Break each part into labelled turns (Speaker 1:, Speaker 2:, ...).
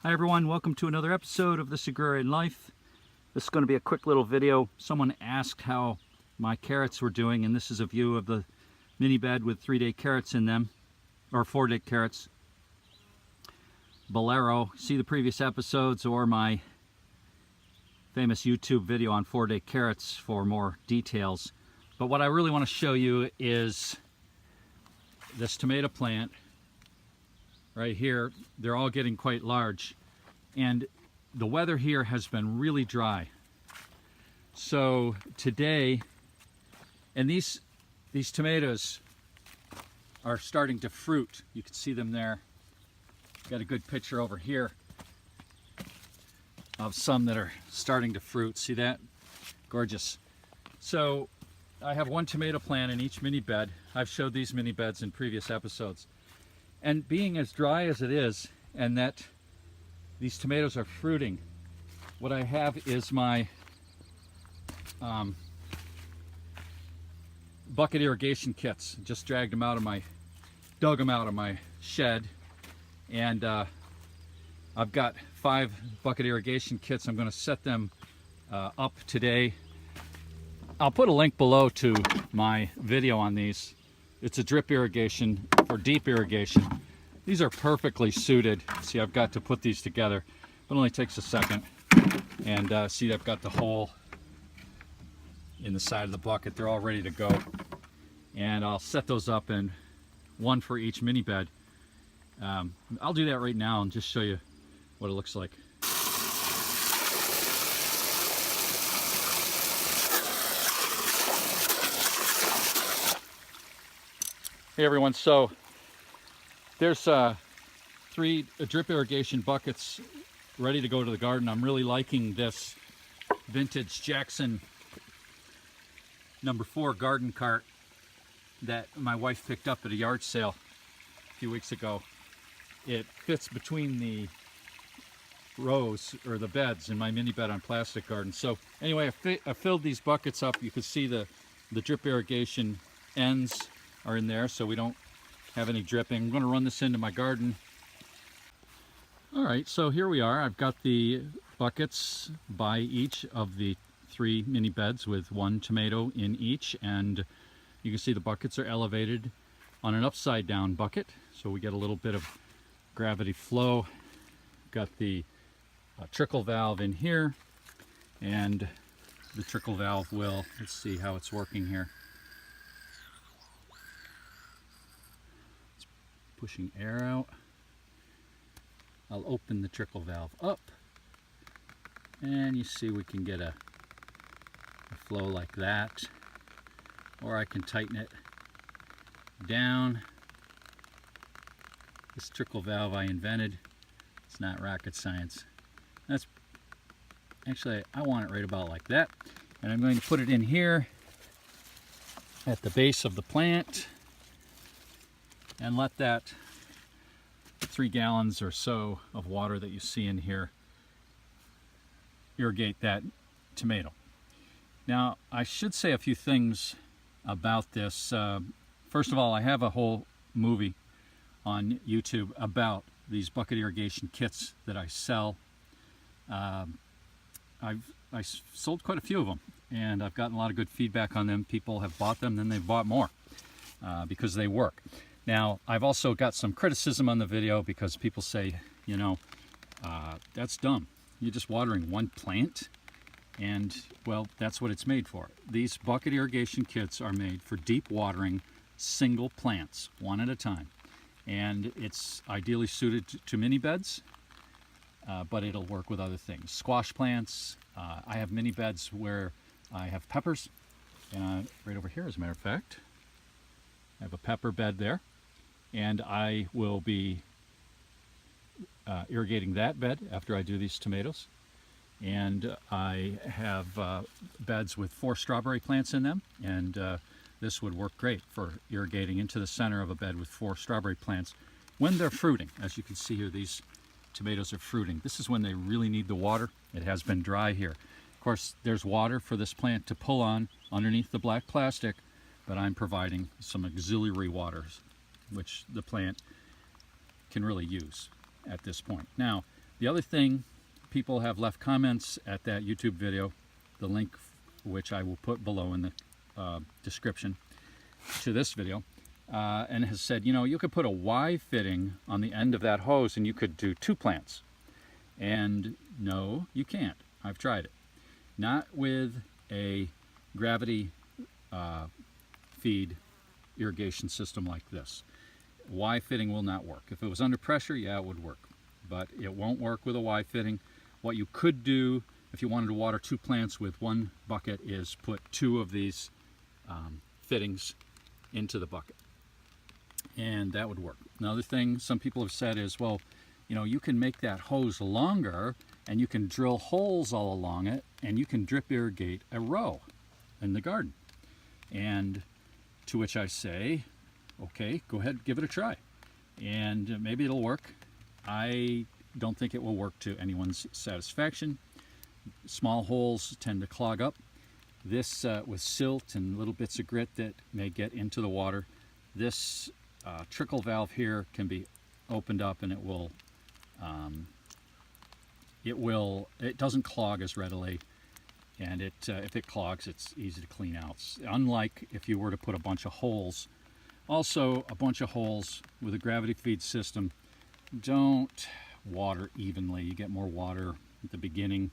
Speaker 1: Hi everyone, welcome to another episode of This Agrarian Life. This is going to be a quick little video. Someone asked how my carrots were doing, and this is a view of the mini bed with 3-day carrots in them, or 4-day carrots. Bolero, see the previous episodes or my famous YouTube video on 4-day carrots for more details. But what I really want to show you is this tomato plant right here. They're all getting quite large, and the weather here has been really dry. So today, and these tomatoes are starting to fruit. You can see them there. Got a good picture over here of some that are starting to fruit. See that? Gorgeous. So I have one tomato plant in each mini bed. I've showed these mini beds in previous episodes. And being as dry as it is, and that these tomatoes are fruiting, what I have is my bucket irrigation kits. Just dug them out of my shed, and I've got 5 bucket irrigation kits. I'm going to set them up today. I'll put a link below to my video on these. It's a drip irrigation for deep irrigation. These are perfectly suited. See, I've got to put these together. It only takes a second. And see, I've got the hole in the side of the bucket. They're all ready to go. And I'll set those up in one for each mini bed. I'll do that right now and just show you what it looks like. Hey everyone, so there's 3 drip irrigation buckets ready to go to the garden. I'm really liking this vintage Jackson number 4 garden cart that my wife picked up at a yard sale a few weeks ago. It fits between the rows, or the beds, in my mini bed on plastic garden. So anyway, I filled these buckets up. You can see the drip irrigation ends are in there, so we don't have any dripping. I'm going to run this into my garden. All right, so here we are. I've got the buckets by each of the 3 mini beds with 1 tomato in each, and you can see the buckets are elevated on an upside down bucket, so we get a little bit of gravity flow. Got the trickle valve in here, and the trickle valve will, let's see how it's working here. Pushing air out. I'll open the trickle valve up, and you see we can get a flow like that, or I can tighten it down. This trickle valve I invented. It's not rocket science. That's actually, I want it right about like that, and I'm going to put it in here at the base of the plant and let that 3 gallons or so of water that you see in here irrigate that tomato. Now, I should say a few things about this. First of all, I have a whole movie on YouTube about these bucket irrigation kits that I sell. I sold quite a few of them, and I've gotten a lot of good feedback on them. People have bought them, then they've bought more because they work. Now, I've also got some criticism on the video because people say, you know, that's dumb. You're just watering 1 plant. And, well, that's what it's made for. These bucket irrigation kits are made for deep watering single plants, 1 at a time. And it's ideally suited to mini beds, but it'll work with other things. Squash plants. I have mini beds where I have peppers. Right over here, as a matter of fact. I have a pepper bed there. And I will be irrigating that bed after I do these tomatoes. And I have beds with 4 strawberry plants in them, and this would work great for irrigating into the center of a bed with 4 strawberry plants when they're fruiting. As you can see here, these tomatoes are fruiting. This is when they really need the water. It has been dry here. Of course, there's water for this plant to pull on underneath the black plastic, but I'm providing some auxiliary waters which the plant can really use at this point. Now, The other thing, people have left comments at that YouTube video, the link which I will put below in the description to this video, and has said, you know, you could put a Y fitting on the end of that hose and you could do 2 plants. And no, you can't. I've tried it. Not with a gravity feed irrigation system like this. Y fitting will not work. If it was under pressure, yeah, it would work. But it won't work with a Y fitting. What you could do if you wanted to water 2 plants with 1 bucket is put 2 of these fittings into the bucket. And that would work. Another thing some people have said is, well, you know, you can make that hose longer and you can drill holes all along it and you can drip irrigate a row in the garden. And to which I say, okay, go ahead, give it a try. And maybe it'll work. I don't think it will work to anyone's satisfaction. Small holes tend to clog up. This with silt and little bits of grit that may get into the water, this trickle valve here can be opened up and it doesn't clog as readily, and if it clogs, it's easy to clean out. Unlike if you were to put a bunch of holes. Also, a bunch of holes with a gravity feed system don't water evenly. You get more water at the beginning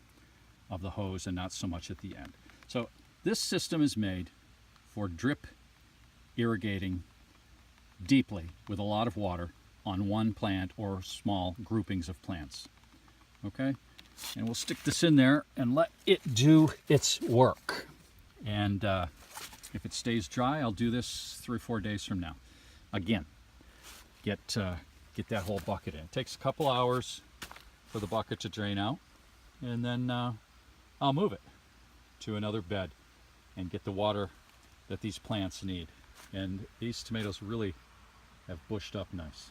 Speaker 1: of the hose and not so much at the end. So this system is made for drip irrigating deeply with a lot of water on 1 plant or small groupings of plants. Okay, and we'll stick this in there and let it do its work. And if it stays dry, I'll do this 3 or 4 days from now. Again, get that whole bucket in. It takes a couple hours for the bucket to drain out, and then I'll move it to another bed and get the water that these plants need. And these tomatoes really have bushed up nice.